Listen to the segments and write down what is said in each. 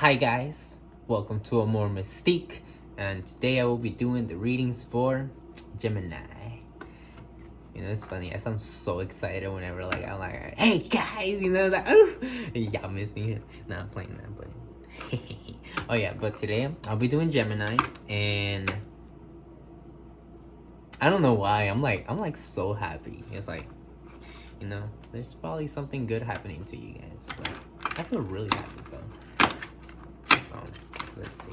Hi guys, welcome to a more Mystique, and today I will be doing the readings for Gemini. You know, it's funny, I sound so excited whenever I'm like, hey guys, like, oh, y'all miss me. No, I'm playing. Oh yeah, but today I'll be doing Gemini, and I don't know why, I'm like so happy. It's like, there's probably something good happening to you guys, but I feel really happy though. Let's see.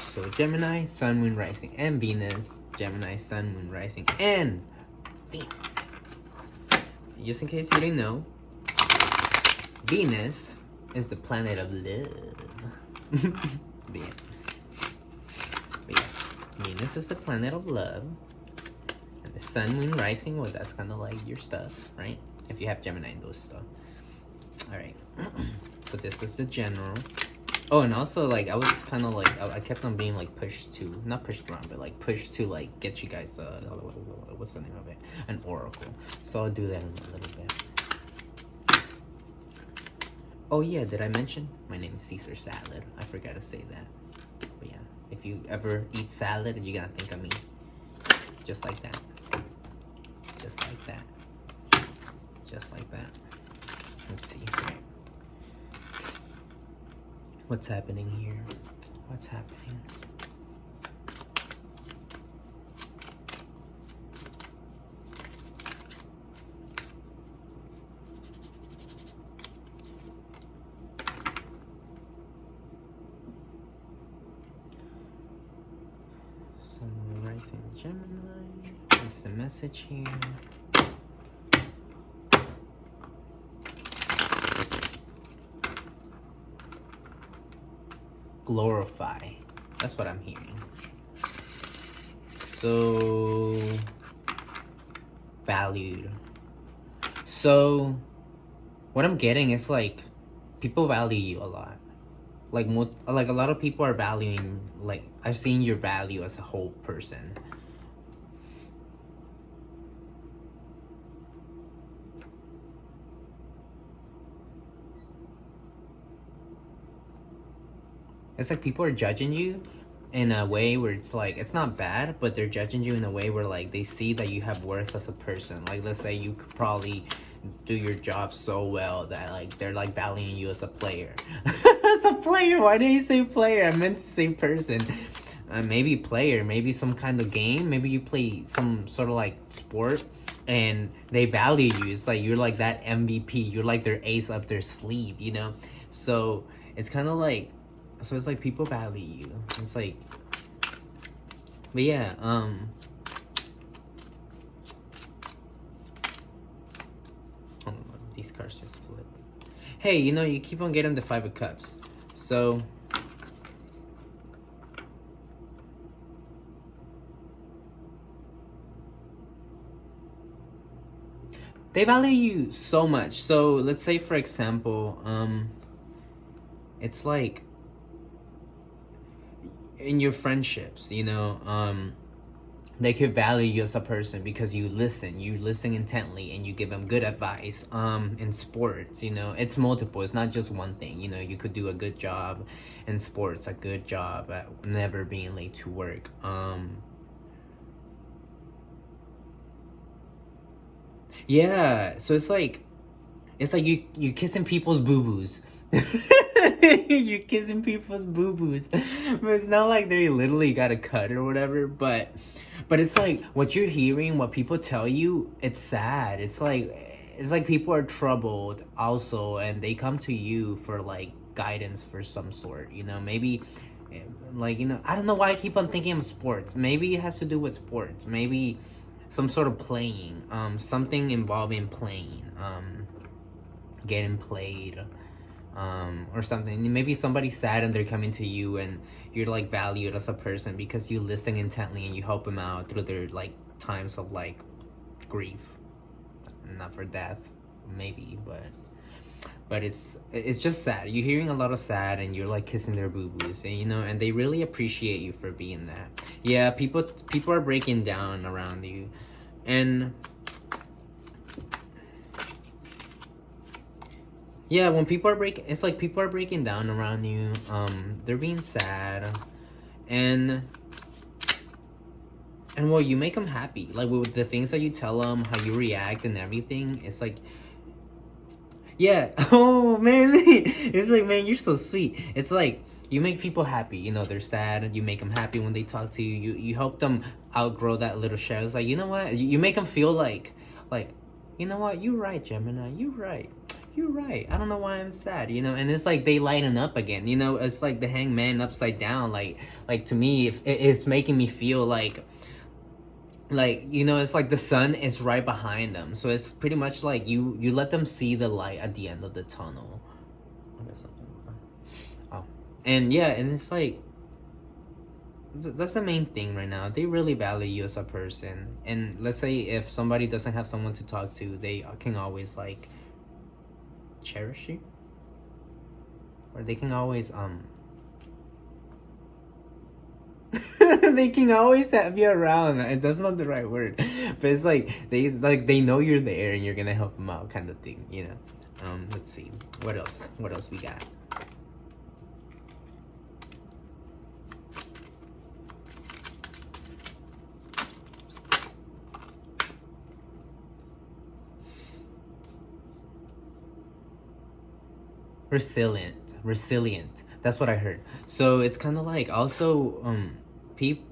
So Gemini, Sun, Moon, Rising, and Venus. Gemini, Sun, Moon, Rising, and Venus. Just in case you didn't know, Venus is the planet of love. But yeah, Venus is the planet of love. And the Sun, Moon, Rising, well, that's kind of like your stuff, right? If you have Gemini in those stuff. Alright. So this is the general. Oh, and also, I was kind of I kept on being pushed to, not pushed around, but pushed to get you guys what's the name of it, an oracle. So I'll do that in a little bit. Oh yeah, did I mention my name is Caesar Salad? I forgot to say that. But yeah, if you ever eat salad, you're gonna think of me, just like that, just like that, just like that. Let's see. What's happening here? What's happening? Sun, Rising, Gemini. What's the message here? Glorify. That's what I'm hearing. So valued. So what I'm getting is people value you a lot. A lot of people are valuing, I've seen your value as a whole person. It's people are judging you in a way where it's it's not bad, but they're judging you in a way where they see that you have worth as a person. Let's say you could probably do your job so well that they're valuing you as a player. As a player? Why did you say player? I meant to say person. Maybe player, maybe some kind of game, maybe you play some sort of sport and they value you. It's you're that MVP, you're their ace up their sleeve, so it's kind of so it's people value you. It's but yeah, oh, these cards just flip. Hey, you keep on getting the 5 of Cups, so they value you so much. So let's say, for example, it's in your friendships, they could value you as a person because you listen intently and you give them good advice. In sports, it's multiple, it's not just one thing. You could do a good job in sports, a good job at never being late to work. Yeah, so it's you kissing people's boo-boos. You're kissing people's boo-boos. But it's not they literally got a cut or whatever, but it's what you're hearing, what people tell you, it's sad. It's people are troubled also, and they come to you for guidance for some sort, maybe I don't know why I keep on thinking of sports. Maybe it has to do with sports. Maybe some sort of playing, something involving playing, getting played, or something. Maybe somebody's sad and they're coming to you and you're valued as a person because you listen intently and you help them out through their times of grief, not for death maybe, but it's just sad. You're hearing a lot of sad and you're kissing their boo-boos, and and they really appreciate you for being that. Yeah, people are breaking down around you, and Yeah, when people are breaking, it's like people are breaking down around you. They're being sad, and well, you make them happy. Like with the things that you tell them, how you react and everything. It's like, yeah. Oh man, it's like, man, you're so sweet. It's like you make people happy. You know, they're sad. You make them happy when they talk to you. You help them outgrow that little shell. It's like, you know what? You make them feel like, you know what? You're right, Gemini. You're right. You're right. I don't know why I'm sad. You know, and it's like they lighten up again. You know, it's like the hangman upside down. Like to me, if it's making me feel like, you know, it's like the sun is right behind them, so it's pretty much like you let them see the light at the end of the tunnel. Oh, and yeah, and it's like that's the main thing right now. They really value you as a person, and let's say if somebody doesn't have someone to talk to, they can always like cherish you, or they can always they can always have you around. That's not the right word, but it's like they know you're there and you're gonna help them out, kind of thing. You know. Let's see what else. What else we got? Resilient. That's what I heard. So it's kind of like also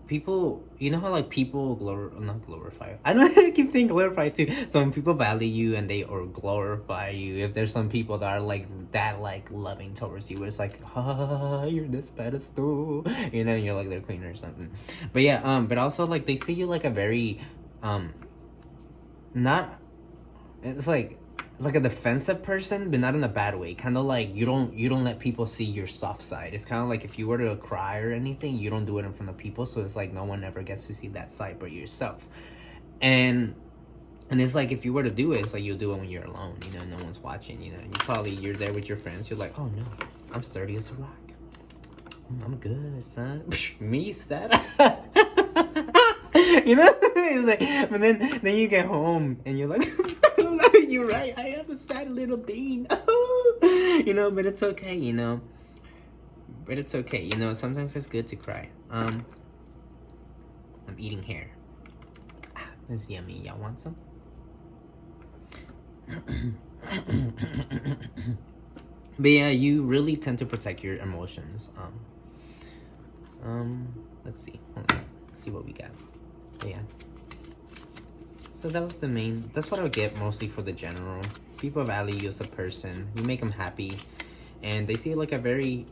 people, you know how like people not glorify, I don't I keep saying glorify too. Some people value you and they or glorify you. If there's some people that are like that like loving towards you, it's like, you're this pedestal, you know, you're like their queen or something. But yeah, but also like they see you like a very not, it's like a defensive person, but not in a bad way. Kind of like you don't let people see your soft side. It's kind of like if you were to cry or anything, you don't do it in front of people, so it's like no one ever gets to see that side but yourself. And it's like if you were to do it, it's like you'll do it when you're alone. You know, no one's watching. You know, you're there with your friends. You're like, oh no, I'm sturdy as a rock. I'm good, son. Me sad. You know, it's like, but then you get home and you're like, you're right, I am a sad little bean. You know, but it's okay, you know. But it's okay, you know, sometimes it's good to cry. I'm eating hair. This is yummy. Y'all want some? But yeah, you really tend to protect your emotions. Let's see. Hold on. Let's see what we got. But yeah. So that was the main. That's what I would get mostly for the general. People value you as a person. You make them happy, and they see you like a very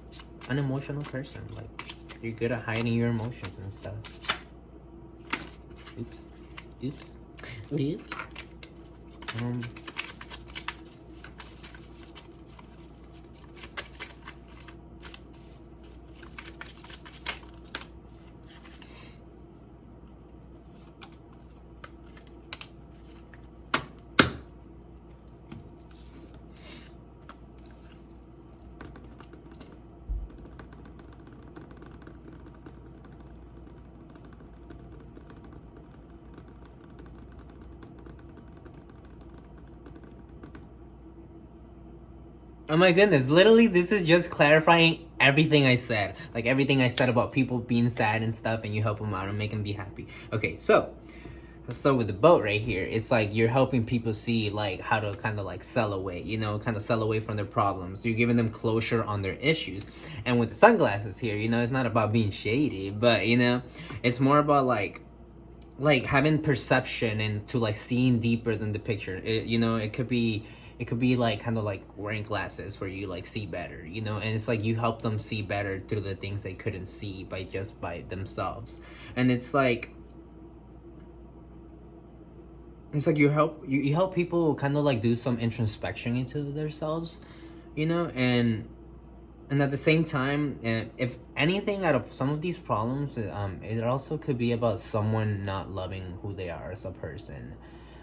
unemotional person. Like you're good at hiding your emotions and stuff. Oops. Oh my goodness, literally this is just clarifying everything I said. Like everything I said about people being sad and stuff, and you help them out and make them be happy. Okay, so with the boat right here, it's like you're helping people see like how to kind of like sell away, you know, kind of sell away from their problems. You're giving them closure on their issues. And with the sunglasses here, you know, it's not about being shady, but you know, it's more about like having perception and to like seeing deeper than the picture. You know, it could be like kind of like wearing glasses where you like see better, you know, and it's like you help them see better through the things they couldn't see by themselves. And it's like you help people kind of like do some introspection into themselves, you know, and at the same time, if anything out of some of these problems, it also could be about someone not loving who they are as a person.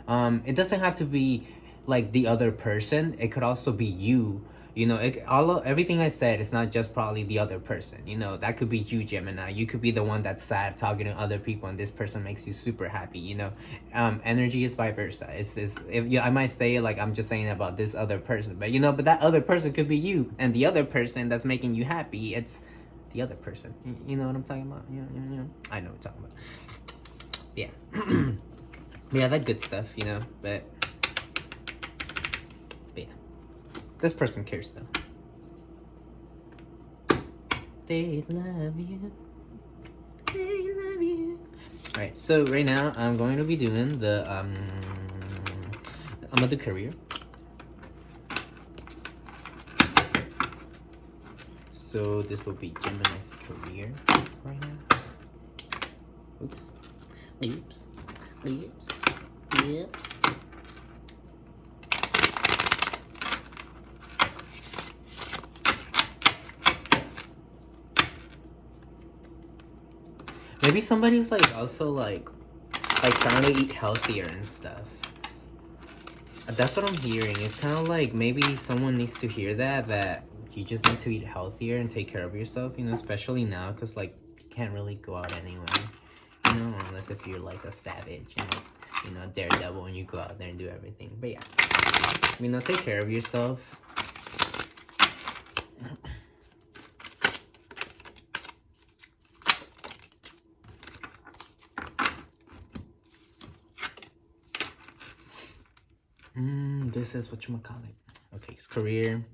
It doesn't have to be like the other person. It could also be you You know, everything I said is not just probably the other person. You know, that could be you, Gemini. You could be the one that's sad talking to other people, and this person makes you super happy. You know, energy is vice versa. It's if you, I might say it like I'm just saying about this other person, but you know, but that other person could be you, and the other person that's making you happy, it's the other person. You know what I'm talking about? You know. I know what I'm talking about. Yeah. Yeah, that good stuff, you know, but yeah. This person cares though. They love you. They love you. Alright, so right now I'm going to be doing the I'm gonna do career. So this will be Gemini's career right now. Oops. Oops. Oops. Oops. Maybe somebody's like also like trying to eat healthier and stuff. That's what I'm hearing. It's kind of like maybe someone needs to hear that you just need to eat healthier and take care of yourself, you know, especially now because like you can't really go out anyway, you know, unless if you're like a savage and you know, daredevil and you go out there and do everything. But yeah, you know, take care of yourself. This is what you call it. Okay, it's career.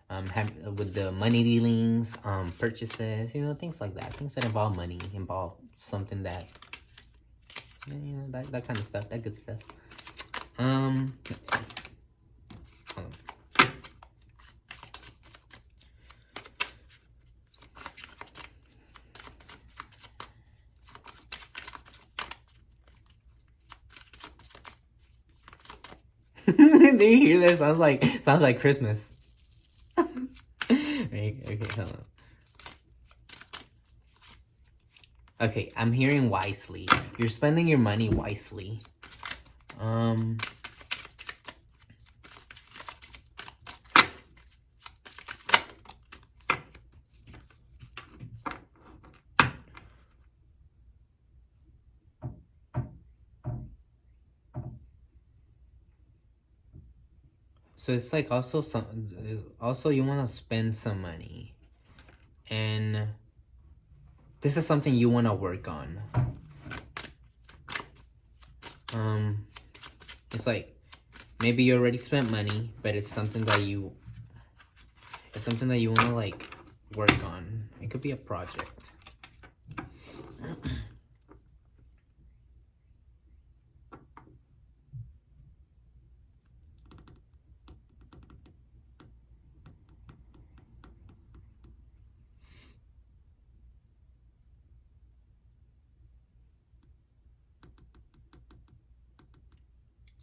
With the money dealings, purchases, you know, things like that. Things that involve money, involve something that, you know, that kind of stuff, that good stuff. Let's see. Hold on. Do you hear that? Sounds like Christmas. Okay, hold on. Okay, I'm hearing wisely. You're spending your money wisely. So it's like also you want to spend some money, and this is something you want to work on. It's like maybe you already spent money, but it's something that you want to like work on. It could be a project.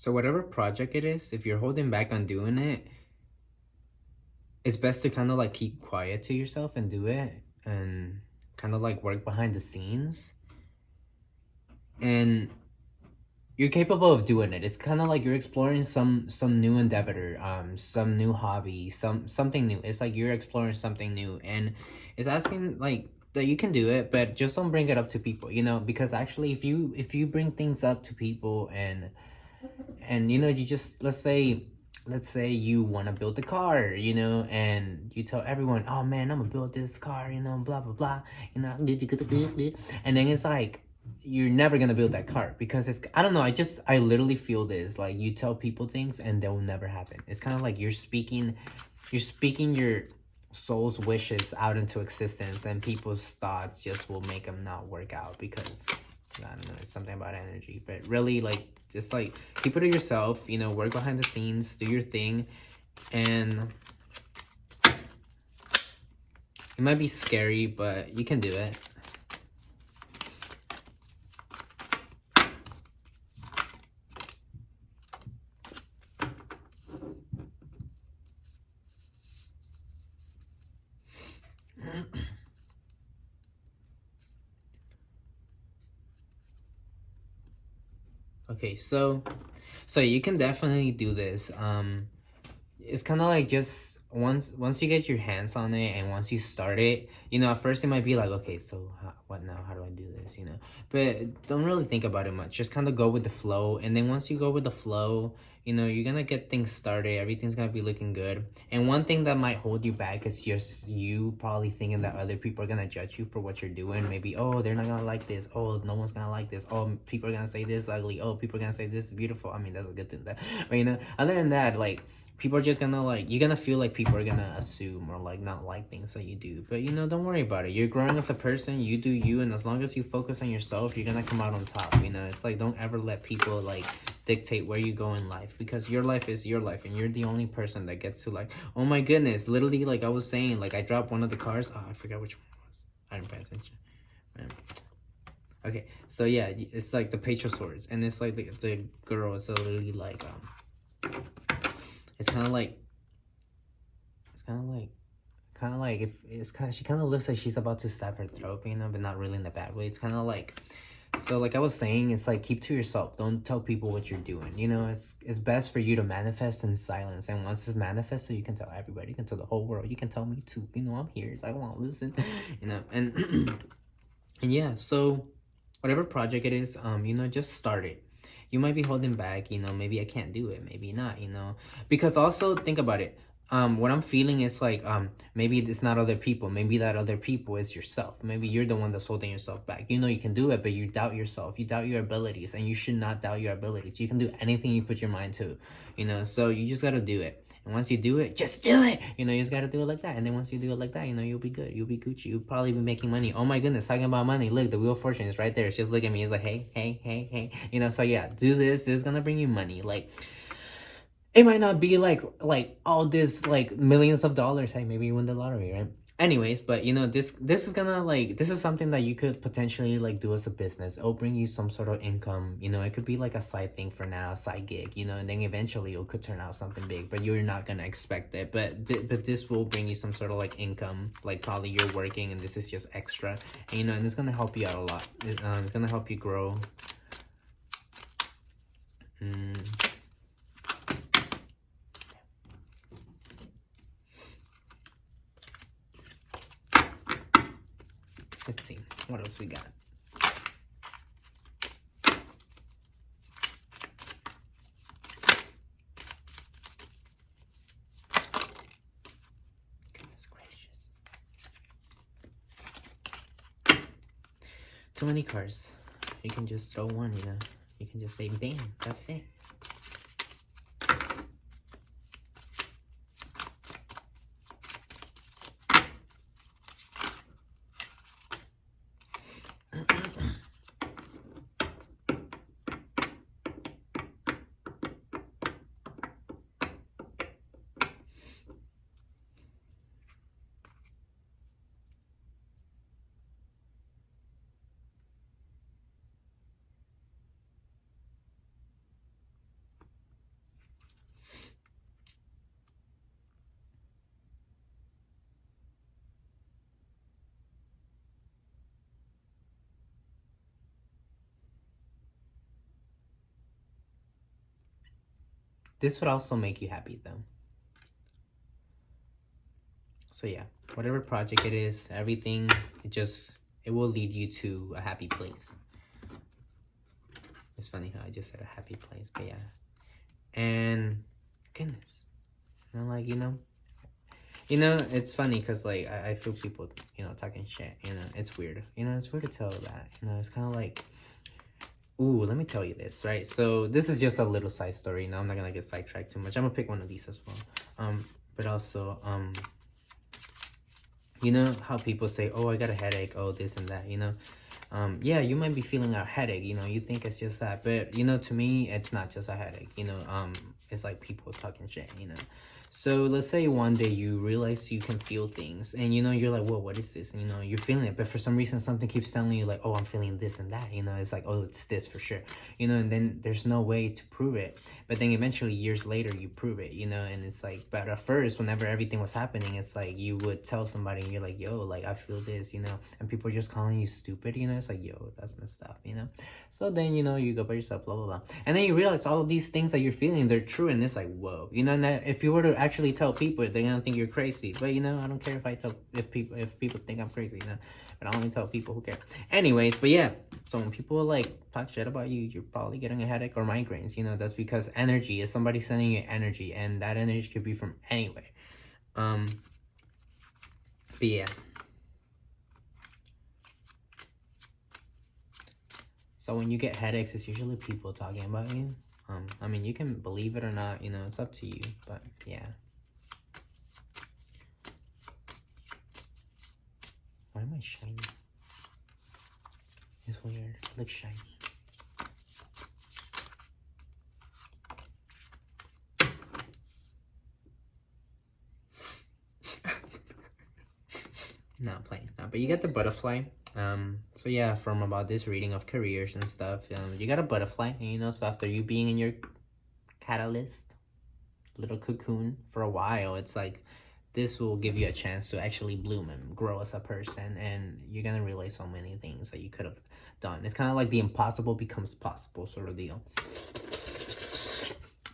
So whatever project it is, if you're holding back on doing it, it's best to kind of like keep quiet to yourself and do it and kind of like work behind the scenes. And you're capable of doing it. It's kind of like you're exploring some new endeavor, some new hobby, something new. It's like you're exploring something new, and it's asking like that you can do it, but just don't bring it up to people, you know, because actually if you bring things up to people and you know, you just let's say you want to build a car, you know, and you tell everyone, oh man, I'm gonna build this car, you know, blah blah blah, you know, and then it's like you're never gonna build that car because it's, I don't know, I literally feel this, like you tell people things and they will never happen. It's kind of like you're speaking your soul's wishes out into existence, and people's thoughts just will make them not work out because I don't know, it's something about energy. But really, like, just like keep it to yourself, you know, work behind the scenes, do your thing, and it might be scary, but you can do it. Okay, so you can definitely do this. It's kind of like just once you get your hands on it and once you start it, you know, at first it might be like, okay, so what now? How do I do this? You know, but don't really think about it much. Just kind of go with the flow, and then once you go with the flow, you know, you're gonna get things started. Everything's gonna be looking good. And one thing that might hold you back is just you probably thinking that other people are gonna judge you for what you're doing. Maybe, oh, they're not gonna like this. Oh, no one's gonna like this. Oh, people are gonna say this ugly. Oh, people are gonna say this is beautiful. I mean, that's a good thing. But you know, other than that, like, people are just gonna, like, you're gonna feel like people are gonna assume or like not like things that you do. But you know, don't worry about it. You're growing as a person. You do you, and as long as you focus on yourself, you're gonna come out on top. You know, it's like, don't ever let people like dictate where you go in life, because your life is your life and you're the only person that gets to, like, oh my goodness, literally, like I was saying, like I dropped one of the cars. Oh, I forgot which one it was. I didn't pay attention, man. Okay, so yeah, it's like the Page of Swords, and it's like the girl is literally like it's kind of like if it's kind of, she kind of looks like she's about to stab her throat, you know, but not really in the bad way. It's kind of like, so like I was saying, it's like, keep to yourself. Don't tell people what you're doing. You know, it's best for you to manifest in silence. And once it's manifested, you can tell everybody. You can tell the whole world. You can tell me too. You know, I'm here. So I won't listen. You know, and and yeah. So whatever project it is, you know, just start it. You might be holding back. You know, maybe I can't do it. Maybe not. You know, because also think about it. What I'm feeling is like, maybe it's not other people. Maybe that other people is yourself. Maybe you're the one that's holding yourself back. You know you can do it, but you doubt yourself. You doubt your abilities, and you should not doubt your abilities. You can do anything you put your mind to, you know, so you just gotta do it. And once you do it, just do it. You know, you just gotta do it like that. And then once you do it like that, you know, you'll be good. You'll be Gucci. You'll probably be making money. Oh my goodness, talking about money. Look, the Wheel of Fortune is right there. It's just look at me. It's like, hey, hey, hey, hey. You know, so yeah, do this. This is gonna bring you money. Like, it might not be like all this like millions of dollars. Hey, maybe you win the lottery, right? Anyways, but you know, this is gonna, like, this is something that you could potentially like do as a business. It'll bring you some sort of income. You know, it could be like a side thing for now, a side gig, you know, and then eventually it could turn out something big, but you're not gonna expect it. But this will bring you some sort of like income, like probably you're working and this is just extra, and, you know, and it's gonna help you out a lot. It's gonna help you grow. Let's see, what else we got? Goodness gracious. Too many cards. You can just throw one, you know. You can just say, bam, that's it. This would also make you happy, though. So yeah, whatever project it is, everything, it will lead you to a happy place. It's funny how I just said a happy place, but yeah. And goodness, you know, like, you know, it's funny because like I feel people, you know, talking shit. You know, it's weird. You know, it's weird to tell that. You know, it's kind of like, ooh, let me tell you this, right? So this is just a little side story. Now I'm not gonna get sidetracked too much. I'm gonna pick one of these as well. But also, you know how people say, oh, I got a headache, oh, this and that, you know? Yeah, you might be feeling a headache, you know, you think it's just that, but, you know, to me, it's not just a headache, you know, it's like people talking shit, you know? So let's say one day you realize you can feel things and, you know, you're like, whoa, what is this? And, you know, you're feeling it, but for some reason, something keeps telling you like, oh, I'm feeling this and that, you know, it's like, oh, it's this for sure, you know, and then there's no way to prove it. But then eventually years later, you prove it, you know, and it's like, but at first, whenever everything was happening, it's like you would tell somebody and you're like, yo, like, I feel this, you know, and people are just calling you stupid, you know, it's like, yo, that's messed up, you know. So then, you know, you go by yourself, blah, blah, blah. And then you realize all of these things that you're feeling, they're true. And it's like, whoa, you know, and that if you were to actually tell people, they're gonna think you're crazy. But you know, I don't care if I tell if people think I'm crazy, you know. But I only tell people who care. Anyways, but yeah. So when people like talk shit about you, you're probably getting a headache or migraines. You know, that's because energy is somebody sending you energy, and that energy could be from anywhere. But yeah. So when you get headaches, it's usually people talking about you. I mean, you can believe it or not, you know, it's up to you, but yeah. Why am I shiny? It's weird. It looks shiny. Not playing. No, but you get the butterfly. So yeah, from about this reading of careers and stuff, you got a butterfly, you know, so after you being in your catalyst, little cocoon for a while, it's like, this will give you a chance to actually bloom and grow as a person, and you're gonna realize so many things that you could have done. It's kind of like the impossible becomes possible sort of deal.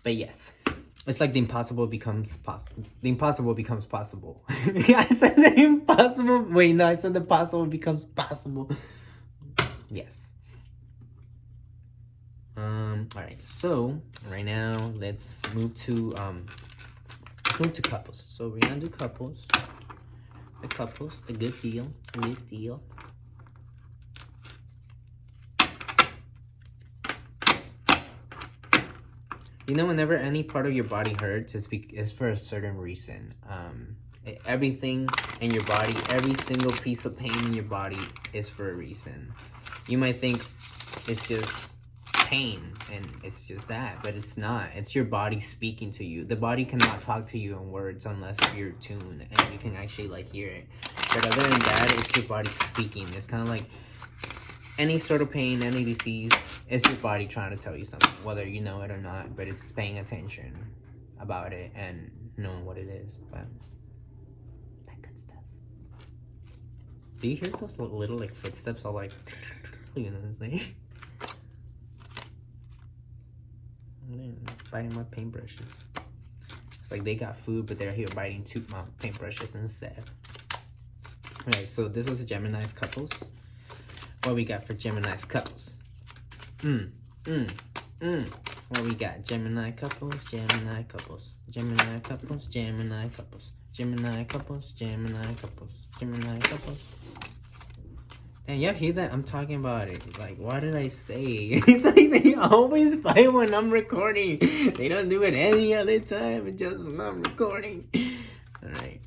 But yes, it's like the impossible becomes possible. The impossible becomes possible. I said the impossible. Wait, no, I said the possible becomes possible. Yes. All right. So right now, let's move to couples. So we're gonna do couples. The couples, the good deal, the good deal. You know, whenever any part of your body hurts, it's for a certain reason. Everything in your body, every single piece of pain in your body is for a reason. You might think it's just pain and it's just that, but it's not. It's your body speaking to you. The body cannot talk to you in words unless you're tuned and you can actually like hear it. But other than that, it's your body speaking. It's kind of like any sort of pain, any disease, it's your body trying to tell you something, whether you know it or not, but it's paying attention about it and knowing what it is. But that good stuff. Do you hear those little like footsteps all like, you know what I'm saying? Biting my paintbrushes. It's like they got food, but they're here biting my paintbrushes instead. Alright, so this is Gemini's couples. What we got for Gemini's couples? What we got? Gemini couples, Gemini couples, Gemini couples, Gemini couples, Gemini couples, Gemini couples, Gemini couples. And y'all hear that? I'm talking about it. Like, what did I say? It's like they always fight when I'm recording. They don't do it any other time. It's just when I'm recording. Alright.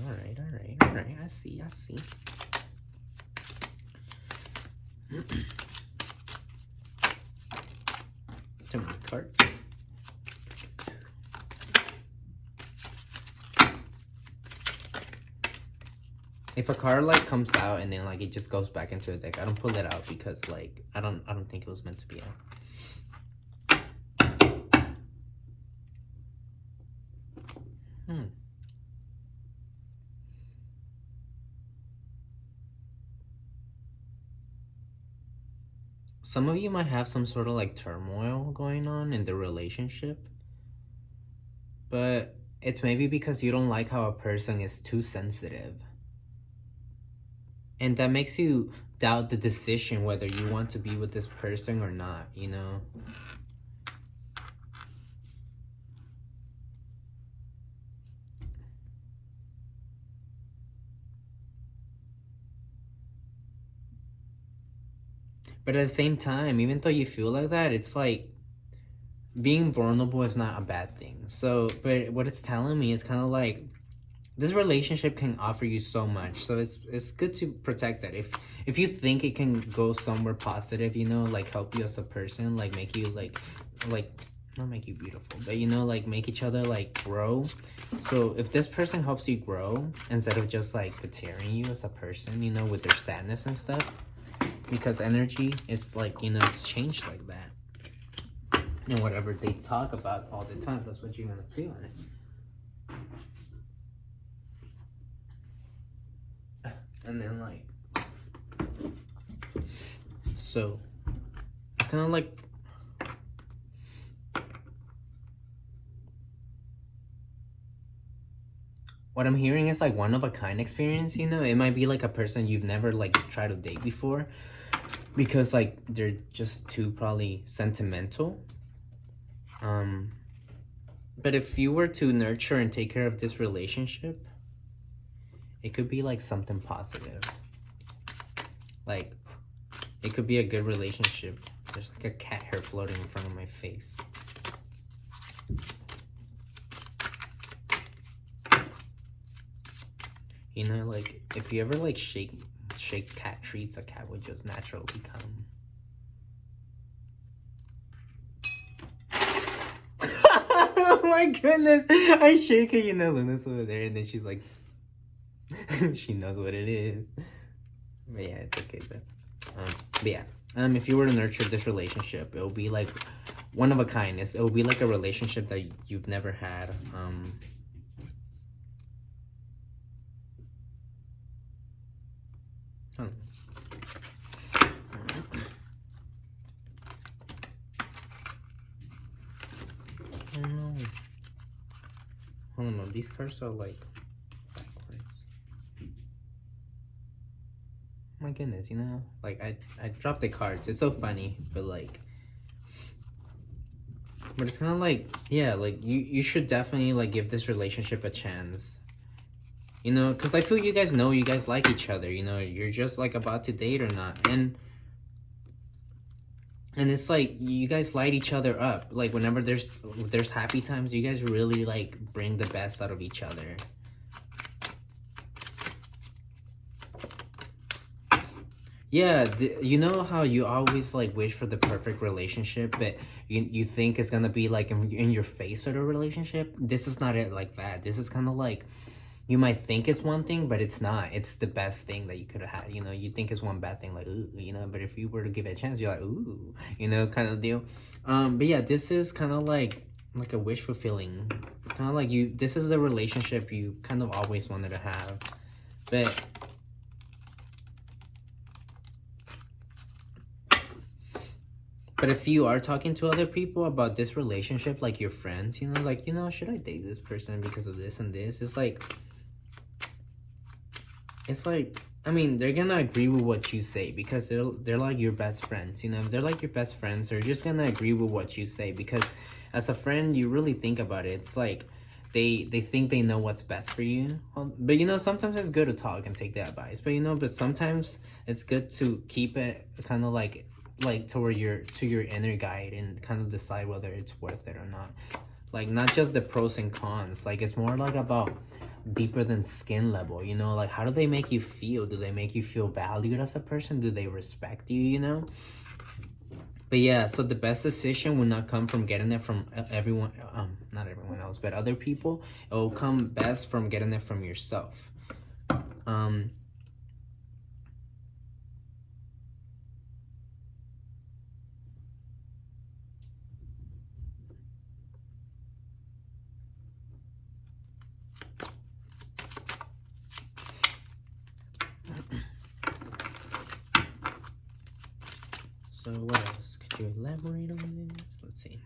Alright. I see. Too many cards. If a card like comes out and then like it just goes back into the deck, I don't pull it out because like I don't think it was meant to be out. Some of you might have some sort of like turmoil going on in the relationship, but it's maybe because you don't like how a person is too sensitive. And that makes you doubt the decision whether you want to be with this person or not, you know? But at the same time, even though you feel like that, it's like being vulnerable is not a bad thing. So, but what it's telling me is kind of like this relationship can offer you so much. So it's good to protect that. If you think it can go somewhere positive, you know, like help you as a person, like make you like not make you beautiful, but you know, like make each other like grow. So if this person helps you grow instead of just like deterring you as a person, you know, with their sadness and stuff, because energy is like, you know, it's changed like that. And whatever they talk about all the time, that's what you're gonna feel in it. And then like, so it's kind of like what I'm hearing is like one of a kind experience, you know? It might be like a person you've never like tried to date before because like they're just too probably sentimental. But if you were to nurture and take care of this relationship, it could be like something positive. Like, it could be a good relationship. There's like a cat hair floating in front of my face. You know, like, if you ever like shake cat treats, a cat would just naturally come. Oh my goodness. I shake it, you know, Luna's over there, and then she's like, she knows what it is. But yeah, it's okay, but yeah. If you were to nurture this relationship, it will be like one of a kind. It will be like a relationship that you've never had. I don't know. These cards are like backwards. My goodness, you know, like I dropped the cards. It's so funny, but like, but it's kind of like, yeah, like you should definitely like give this relationship a chance. You know, because I feel you guys know you guys like each other. You know, you're just like about to date or not, and it's like you guys light each other up. Like whenever there's happy times, you guys really like bring the best out of each other. Yeah, you know how you always like wish for the perfect relationship, but you think it's gonna be like in your face sort of relationship. This is not it like that. This is kind of like, you might think it's one thing, but it's not. It's the best thing that you could have had. You know, you think it's one bad thing, like, ooh, you know, but if you were to give it a chance, you're like, ooh, you know, kind of deal. But yeah, this is kind of like a wish fulfilling. It's kind of like this is a relationship you kind of always wanted to have. But if you are talking to other people about this relationship, like your friends, you know, like, you know, should I date this person because of this and this? It's like, I mean, they're gonna agree with what you say because they're like your best friends, you know. If they're like your best friends, they're just gonna agree with what you say because as a friend, you really think about it. It's like they think they know what's best for you. But you know, sometimes it's good to talk and take the advice. But you know, but sometimes it's good to keep it kind of like toward to your inner guide and kind of decide whether it's worth it or not. Like not just the pros and cons. Like it's more like about deeper than skin level, you know, like how do they make you feel? Do they make you feel valued as a person? Do they respect you, you know? But yeah, so the best decision will not come from getting it from everyone, not everyone else, but other people. It will come best from getting it from yourself. So what else? Could you elaborate on this? Let's see.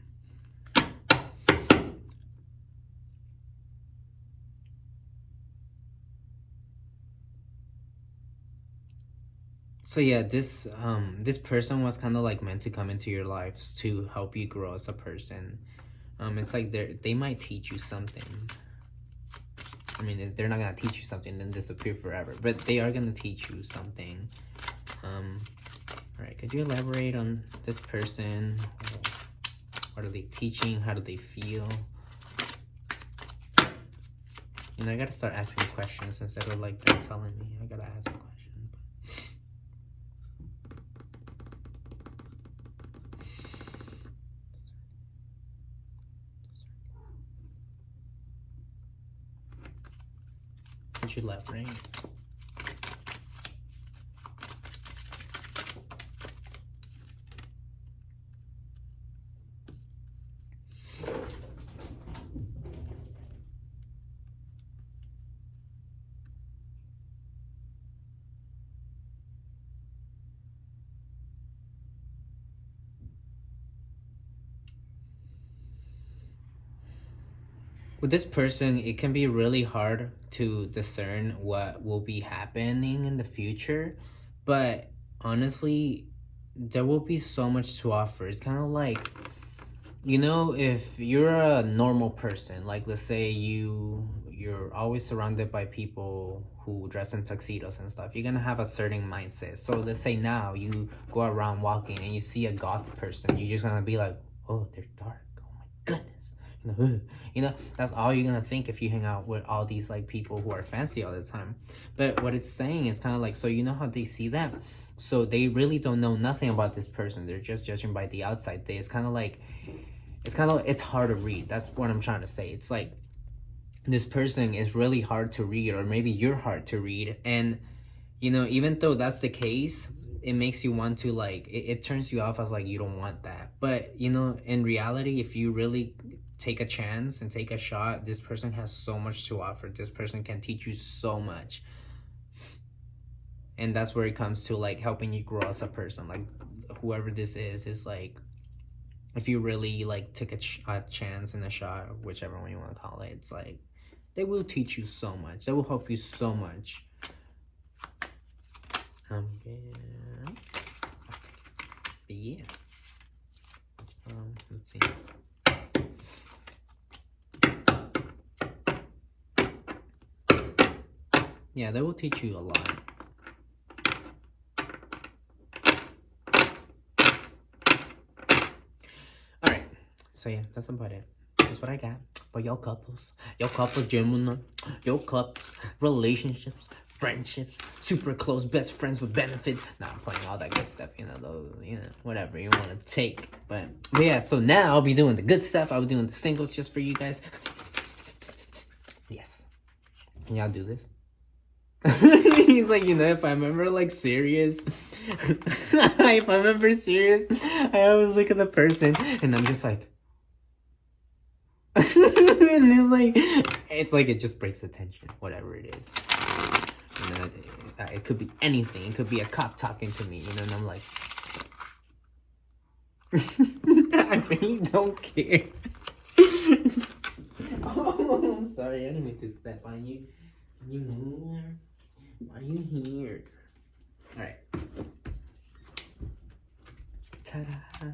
So yeah, this person was kind of like meant to come into your lives to help you grow as a person. It's like they might teach you something. I mean, they're not gonna teach you something and then disappear forever, but they are gonna teach you something. All right, could you elaborate on this person? What are they teaching? How do they feel? You know, I gotta start asking questions instead of like them telling me. I gotta ask a question. Could you elaborate? with this person, it can be really hard to discern what will be happening in the future, but honestly, there will be so much to offer. It's kind of like, you know, if you're a normal person, like let's say you're always surrounded by people who dress in tuxedos and stuff, you're gonna have a certain mindset. So let's say now you go around walking and you see a goth person, you're just gonna be like, oh, they're dark. Oh my goodness. You know, that's all you're gonna think if you hang out with all these like people who are fancy all the time. But what it's saying is kind of like, so you know how they see that, so they really don't know nothing about this person. They're just judging by the outside. It's kind of like, it's hard to read. That's what I'm trying to say. It's like this person is really hard to read, or maybe you're hard to read, and you know, even though that's the case, it makes you want to like, it turns you off as like you don't want that. But you know, in reality, if you really take a chance and take a shot, this person has so much to offer. This person can teach you so much, and that's where it comes to like helping you grow as a person. Like whoever this is like, if you really like took a chance and a shot, or whichever one you want to call it, it's like they will teach you so much. They will help you so much. Yeah. Let's see. Yeah, they will teach you a lot. Alright, so yeah, that's about it. That's what I got for your couples, Gemini, your couples, relationships, friendships, super close best friends with benefits. Nah, I'm playing all that good stuff, you know, those, you know, whatever you want to take. But yeah, so now I'll be doing the good stuff. I'll be doing the singles just for you guys. Yes. Can y'all do this? He's like, you know, if I'm ever like serious, if I'm ever serious, I always look at the person and I'm just like, and it's like it just breaks the tension, whatever it is. You know, it could be anything. It could be a cop talking to me, you know, and I'm like, I really don't care. Oh, I'm sorry, I didn't mean to step on you. You here? Why are you here? Alright. Ta-da.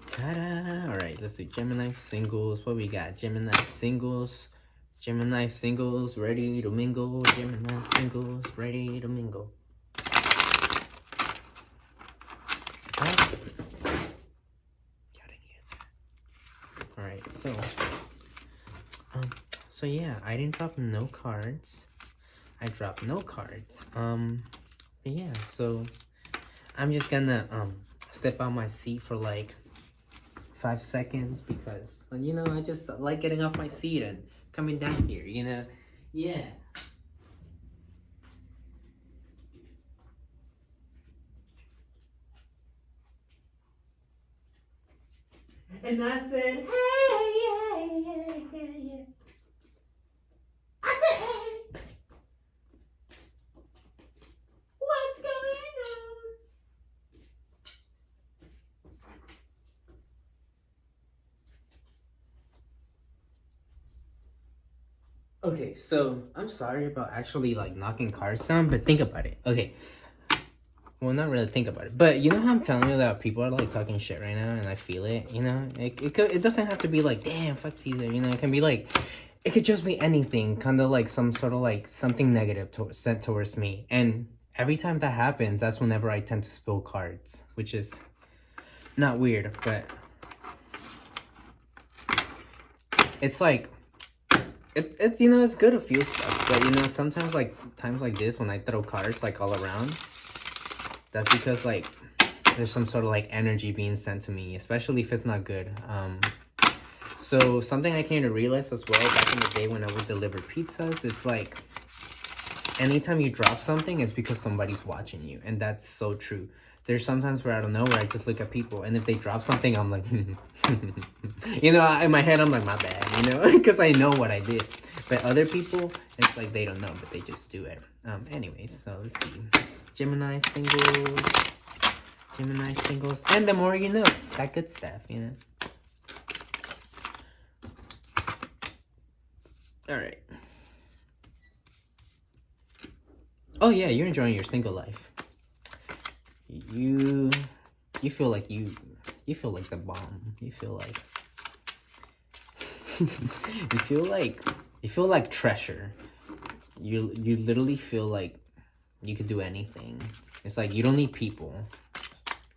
Ta-da. Alright, let's see. Gemini singles. What we got? Gemini singles. Gemini singles ready to mingle. Gemini singles ready to mingle. Alright, so yeah, I didn't drop no cards. I dropped no cards. But yeah, so I'm just gonna step out my seat for like 5 seconds because, you know, I just like getting off my seat and coming down here, you know. Yeah. And I said, hey, yeah. I said, hey. What's going on? Okay, so I'm sorry about actually like knocking cards down, but think about it. Okay. Well, not really think about it, but you know how I'm telling you that people are like talking shit right now, and I feel it. You know, it doesn't have to be like, damn, fuck teaser. You know, it can be like, it could just be anything, kind of like some sort of like something negative sent towards me. And every time that happens, that's whenever I tend to spill cards, which is not weird, but it's like, it's you know, it's good to feel stuff, but you know, sometimes like times like this when I throw cards like all around. That's because like there's some sort of like energy being sent to me, especially if it's not good. So something I came to realize as well back in the day when I would deliver pizzas, it's like anytime you drop something, it's because somebody's watching you, and that's so true. There's sometimes where I don't know, where I just look at people, and if they drop something, I'm like, you know, in my head I'm like, my bad, you know, because I know what I did. But other people, it's like they don't know, but they just do it. Anyways, so let's see. Gemini singles, and the more you know, that good stuff, you know. All right. Oh yeah, you're enjoying your single life. You feel like you feel like the bomb. You feel like you feel like treasure. You literally feel like you could do anything. It's like you don't need people.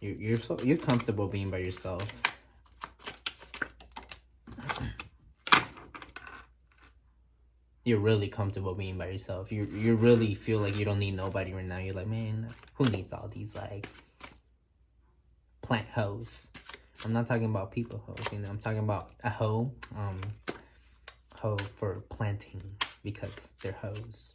You're comfortable being by yourself. You're really comfortable being by yourself. You really feel like you don't need nobody right now. You're like, man, who needs all these like plant hoes? I'm not talking about people hoes, you know. I'm talking about a hoe, hoe for planting because they're hoes.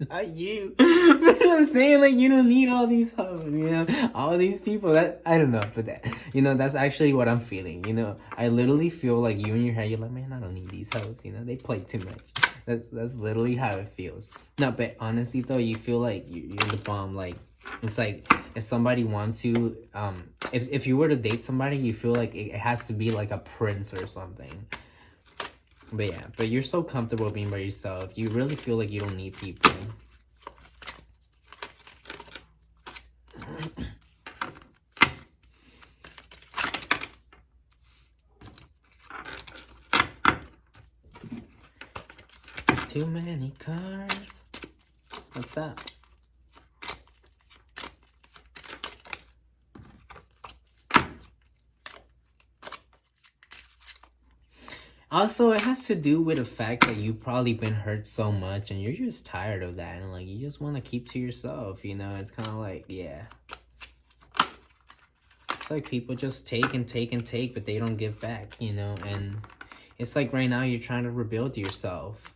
Not you. But I'm saying, like, you don't need all these hoes, you know, all these people. That I don't know, but that, you know, that's actually what I'm feeling. You know, I literally feel like you in your head, you're like, man, I don't need these hoes. You know, they play too much. That's literally how it feels. No, but honestly though, you feel like you're the bomb. Like, it's like if somebody wants you, if you were to date somebody, you feel like it has to be like a prince or something. But yeah, but you're so comfortable being by yourself. You really feel like you don't need people. Too many cars. What's that? Also, it has to do with the fact that you've probably been hurt so much and you're just tired of that. And, like, you just want to keep to yourself, you know? It's kind of like, yeah. It's like people just take and take and take, but they don't give back, you know? And it's like right now you're trying to rebuild yourself.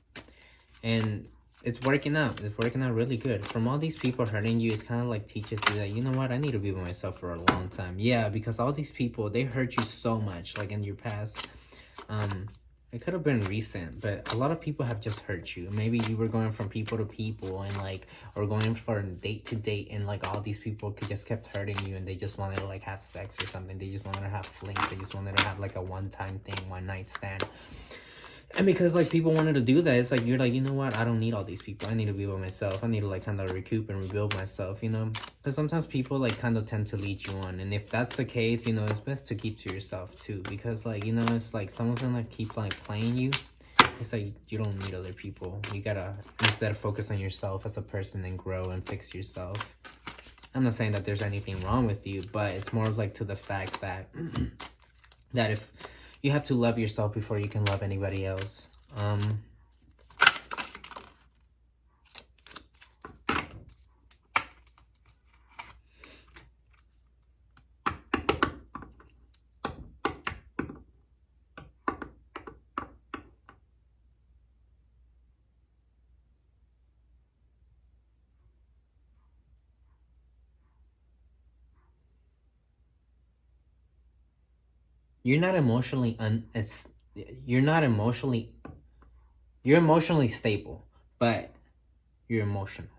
And it's working out. It's working out really good. From all these people hurting you, it's kind of like teaches you that, you know what? I need to be by myself for a long time. Yeah, because all these people, they hurt you so much, like in your past. It could have been recent, but a lot of people have just hurt you. Maybe you were going from people to people and like, or going from date to date, and like all these people just kept hurting you, and they just wanted to like have sex or something. They just wanted to have flings. They just wanted to have like a one-time thing, one-night stand. And because like people wanted to do that, it's like you're like, you know what? I don't need all these people. I need to be by myself. I need to like kind of recoup and rebuild myself, you know? Because sometimes people like kind of tend to lead you on. And if that's the case, you know, it's best to keep to yourself too. Because like, you know, it's like someone's gonna keep like playing you. It's like you don't need other people. You gotta instead focus on yourself as a person and grow and fix yourself. I'm not saying that there's anything wrong with you, but it's more of like to the fact that that if you have to love yourself before you can love anybody else. You're not emotionally you're emotionally stable, but you're emotional,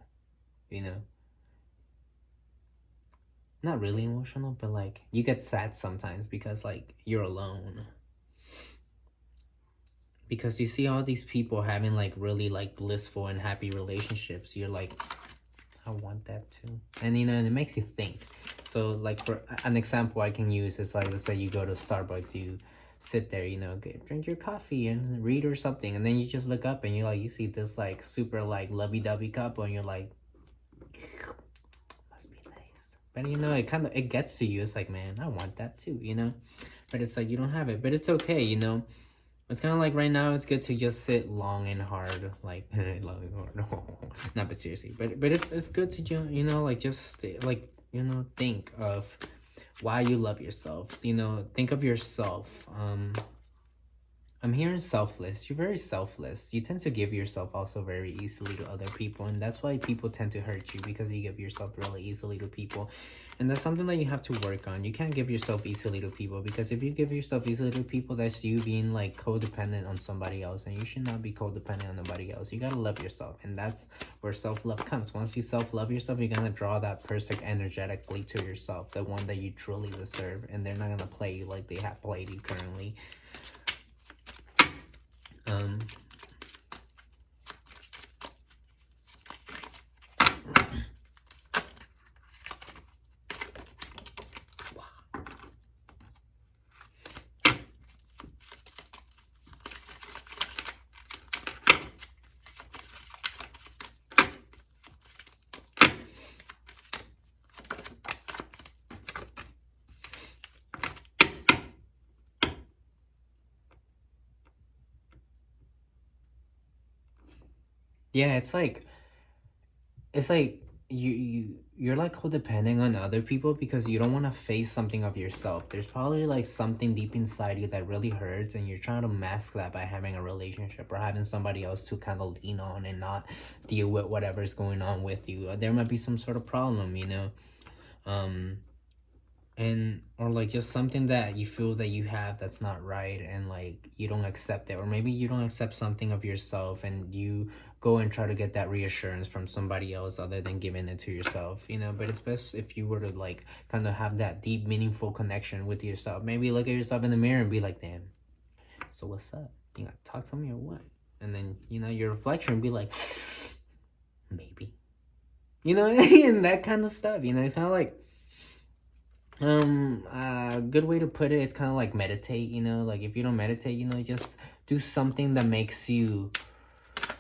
you know? Not really emotional, but like you get sad sometimes because like you're alone. Because you see all these people having like really like blissful and happy relationships. You're like, I want that too. And you know, and it makes you think. So like for an example I can use is like, let's say you go to Starbucks, you sit there, you know, drink your coffee and read or something, and then you just look up and you're like, you see this like super like lovey-dovey couple, and you're like, must be nice. But you know, it gets to you. It's like, man, I want that too, you know? But it's like you don't have it. But it's okay, you know? It's kind of like right now, it's good to just sit long and hard, like long and hard. Not, but seriously, but it's good to you know, like just like, you know, think of why you love yourself. You know, think of yourself. I'm hearing selfless. You're very selfless. You tend to give yourself also very easily to other people, and that's why people tend to hurt you, because you give yourself really easily to people. And that's something that you have to work on. You can't give yourself easily to people, because if you give yourself easily to people, that's you being like codependent on somebody else, and you should not be codependent on nobody else. You gotta love yourself, and that's where self-love comes. Once you self-love yourself, you're gonna draw that person energetically to yourself, the one that you truly deserve, and they're not gonna play you like they have played you currently. Um, yeah, it's like you're like codepending on other people because you don't want to face something of yourself. There's probably like something deep inside you that really hurts, and you're trying to mask that by having a relationship or having somebody else to kind of lean on and not deal with whatever's going on with you. There might be some sort of problem, you know. Um, and or like just something that you feel that you have that's not right, and like you don't accept it, or maybe you don't accept something of yourself and you go and try to get that reassurance from somebody else other than giving it to yourself, you know. But it's best if you were to like kind of have that deep meaningful connection with yourself. Maybe look at yourself in the mirror and be like, damn, so what's up, you know, talk to me or what? And then, you know, your reflection be like, maybe, you know, and that kind of stuff, you know. It's kind of like a good way to put it, it's kind of like meditate, you know. Like if you don't meditate, you know, just do something that makes you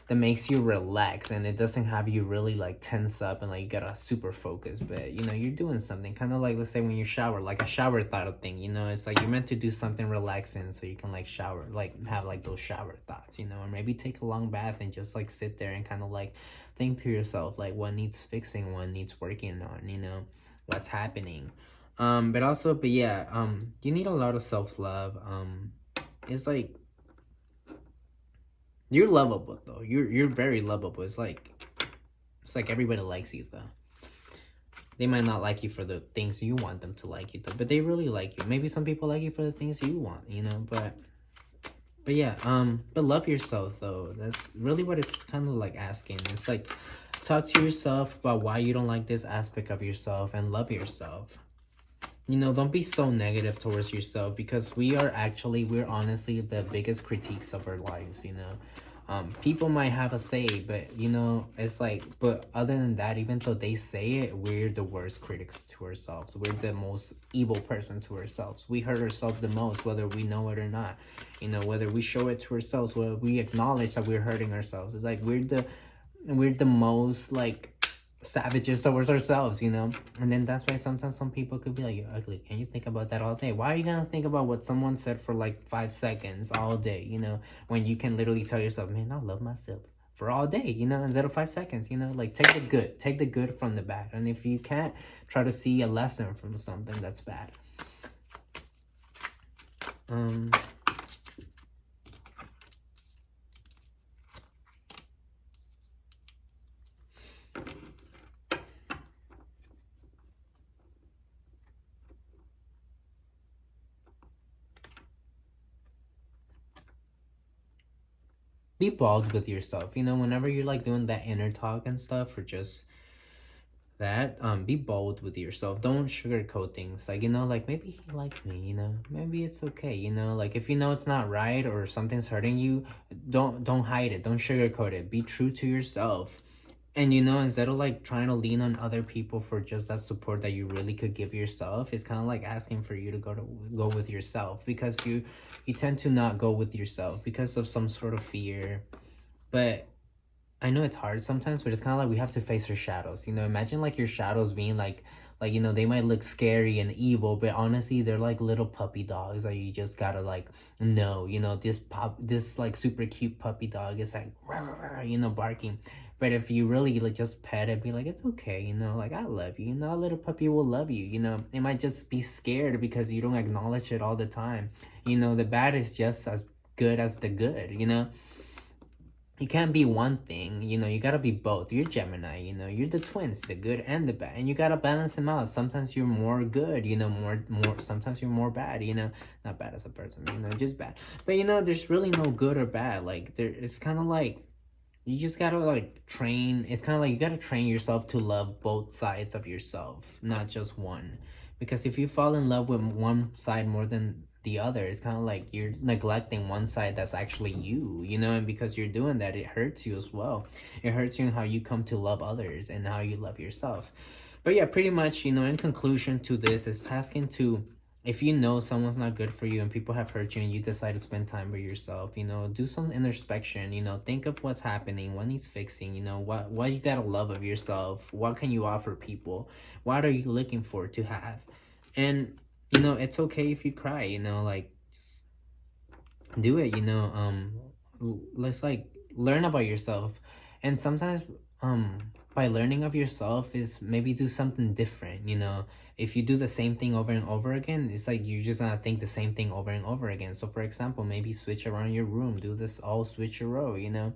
relax, and it doesn't have you really like tense up and like you gotta super focus. But you know, you're doing something kind of like, let's say when you shower, like a shower thought of thing, you know. It's like you're meant to do something relaxing so you can like shower, like have like those shower thoughts, you know. Or maybe take a long bath and just like sit there and kind of like think to yourself like what needs fixing, what needs working on, you know, what's happening. But yeah, you need a lot of self-love. It's like you're lovable though. You're very lovable. It's like everybody likes you though. They might not like you for the things you want them to like you though, but they really like you. Maybe some people like you for the things you want, you know, but yeah, but love yourself though. That's really what it's kind of like asking. It's like talk to yourself about why you don't like this aspect of yourself and love yourself. You know, don't be so negative towards yourself, because we're honestly the biggest critiques of our lives, you know. People might have a say, but you know, it's like, but other than that, even though they say it, we're the worst critics to ourselves. We're the most evil person to ourselves. We hurt ourselves the most, whether we know it or not. You know, whether we show it to ourselves, whether we acknowledge that we're hurting ourselves. It's like we're the most like savages towards ourselves, you know. And then that's why sometimes some people could be like, you're ugly, and you think about that all day. Why are you gonna think about what someone said for like 5 seconds all day, you know, when you can literally tell yourself, man, I love myself for all day, you know, instead of 5 seconds, you know. Like take the good from the bad, and if you can't, try to see a lesson from something that's bad. Be bold with yourself, you know. Whenever you're like doing that inner talk and stuff, or just that, be bold with yourself. Don't sugarcoat things. Like, you know, like maybe he likes me, you know, maybe it's okay, you know. Like if you know it's not right or something's hurting you, don't hide it, don't sugarcoat it. Be true to yourself. And you know, instead of like trying to lean on other people for just that support that you really could give yourself, it's kind of like asking for you to go with yourself, because you tend to not go with yourself because of some sort of fear. But I know it's hard sometimes, but it's kind of like we have to face our shadows. You know, imagine like your shadows being like, you know, they might look scary and evil, but honestly, they're like little puppy dogs that you just gotta like know. You know, this like super cute puppy dog is like, rah, rah, rah, you know, barking. But if you really like just pet it, be like, it's okay, you know, like I love you. You know, a little puppy will love you. You know, it might just be scared because you don't acknowledge it all the time. You know, the bad is just as good as the good. You know, you can't be one thing, you know. You gotta be both. You're Gemini, you know, you're the twins, the good and the bad, and you gotta balance them out. Sometimes you're more good, you know, more sometimes you're more bad, you know. Not bad as a person, you know, just bad. But you know, there's really no good or bad. Like there, it's kind of like you just gotta like train. It's kind of like you gotta train yourself to love both sides of yourself, not just one. Because if you fall in love with one side more than the other. It's kind of like you're neglecting one side that's actually you, you know, and because you're doing that, it hurts you as well. It hurts you in how you come to love others and how you love yourself. But yeah, pretty much, you know, in conclusion to this, it's asking to, if you know someone's not good for you and people have hurt you and you decide to spend time with yourself, you know, do some introspection, you know, think of what's happening, what needs fixing, you know, what you gotta love of yourself, what can you offer people, what are you looking for to have. And, you know, it's okay if you cry, you know, like, just do it, you know, let's like learn about yourself. And sometimes, by learning of yourself is maybe do something different, you know. If you do the same thing over and over again, it's like you're just gonna think the same thing over and over again. So for example, maybe switch around your room, do this all switcheroo, you know.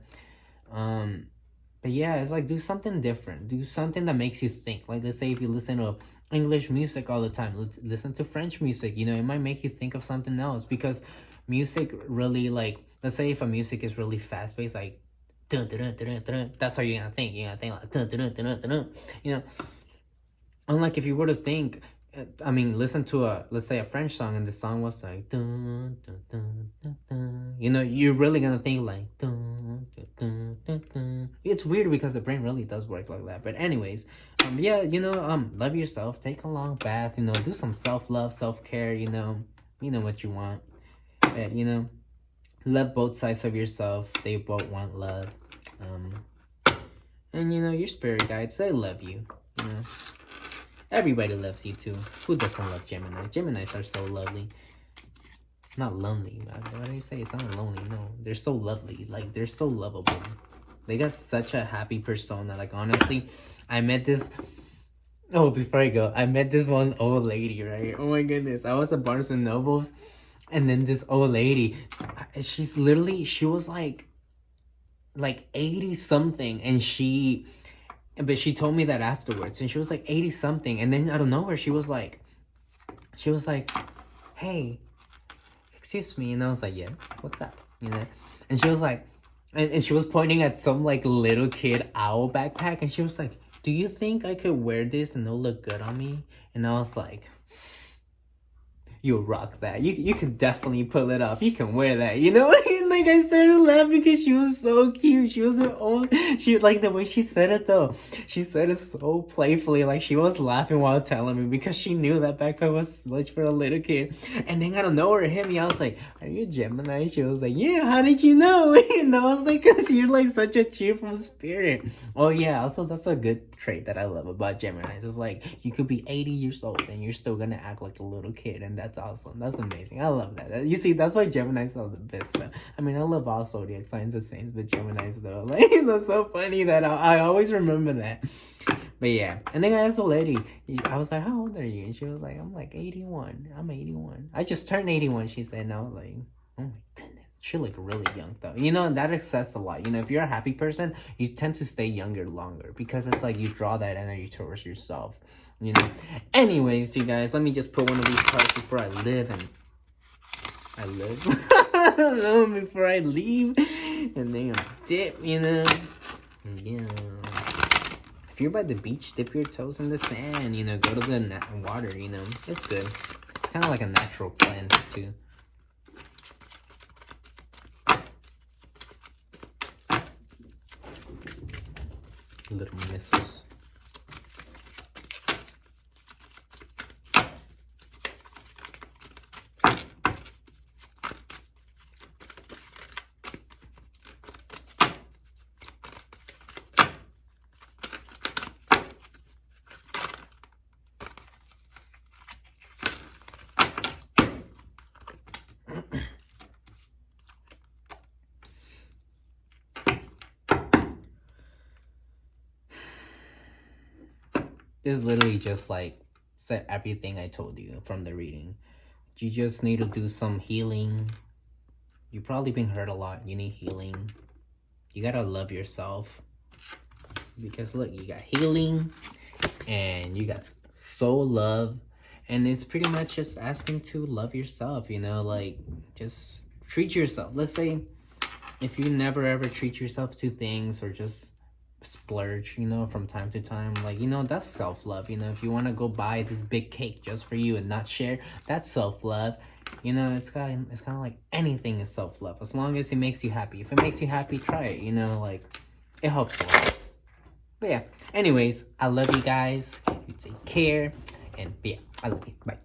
But yeah, it's like do something different, do something that makes you think. Like, let's say if you listen to English music all the time, listen to French music, you know, it might make you think of something else. Because music really, like, let's say if a music is really fast paced, like dun, dun, dun, dun, dun, that's how you're gonna think. You're gonna think like dun, dun, dun, dun, dun, dun, you know. Unlike if you were to think, I mean, listen to let's say a French song and the song was like dun, dun, dun, dun, dun, you know, you're really gonna think like dun, dun, dun, dun, dun. It's weird because the brain really does work like that. But anyways, yeah, you know, love yourself, take a long bath, you know, do some self-love, self-care, you know what you want. But, you know, love both sides of yourself, they both want love. And you know, your spirit guides, they love you, you know. Everybody loves you too. Who doesn't love Gemini? Geminis are so lovely. Not lonely. What do you say? It's not lonely. No, they're so lovely. Like, they're so lovable. They got such a happy persona. Like, honestly, I met this... Oh, before I go, I met this one old lady, right? Oh my goodness. I was at Barnes and Nobles. And then this old lady, she was like 80 something. But she told me that afterwards, and she was like 80 something, and then out of nowhere she was like, hey, excuse me, and I was like, yes, what's up, you know. And she was like, and she was pointing at some like little kid owl backpack, and she was like, do you think I could wear this and it'll look good on me? And I was like, you'll rock that. You can definitely pull it off. You can wear that, you know? Like, I started laughing because she was so cute. She was an old... She, like, the way she said it, though. She said it so playfully. Like, she was laughing while telling me because she knew that backpack was much for a little kid. And then out of nowhere, it hit me. I was like, are you a Gemini? She was like, yeah, how did you know? And I was like, because you're, like, such a cheerful spirit. Oh, yeah. Also, that's a good trait that I love about Geminis. It's like, you could be 80 years old and you're still gonna act like a little kid. And that's awesome. That's amazing. I love that. You see, that's why Geminis are the best, though. I mean, I love all zodiac signs the same, but Geminis, though. Like, that's so funny that I always remember that. But yeah. And then I asked the lady, I was like, how old are you? And she was like, I'm like 81. I'm 81. I just turned 81, she said. And I was like, oh my goodness. She looked really young, though. You know, and that says a lot. You know, if you're a happy person, you tend to stay younger longer because it's like you draw that energy towards yourself. You know. Anyways, you guys, let me just put one of these cards before I live before I leave, and then I dip, you know. Yeah. If you're by the beach, dip your toes in the sand, you know. Go to the water, you know. It's good. It's kind of like a natural cleanse too. Little missiles. This literally just like said everything I told you from the reading. You just need to do some healing. You've probably been hurt a lot. You need healing. You gotta love yourself. Because look, you got healing and you got soul love. And it's pretty much just asking to love yourself, you know, like just treat yourself. Let's say if you never ever treat yourself to things or just splurge, you know, from time to time, like, you know, that's self-love. You know, if you want to go buy this big cake just for you and not share, that's self-love. You know, it's kind of like anything is self-love. As long as it makes you happy. If it makes you happy, try it. You know, like, it helps a lot. But yeah, anyways, I love you guys. You take care. And yeah, I love you. Bye.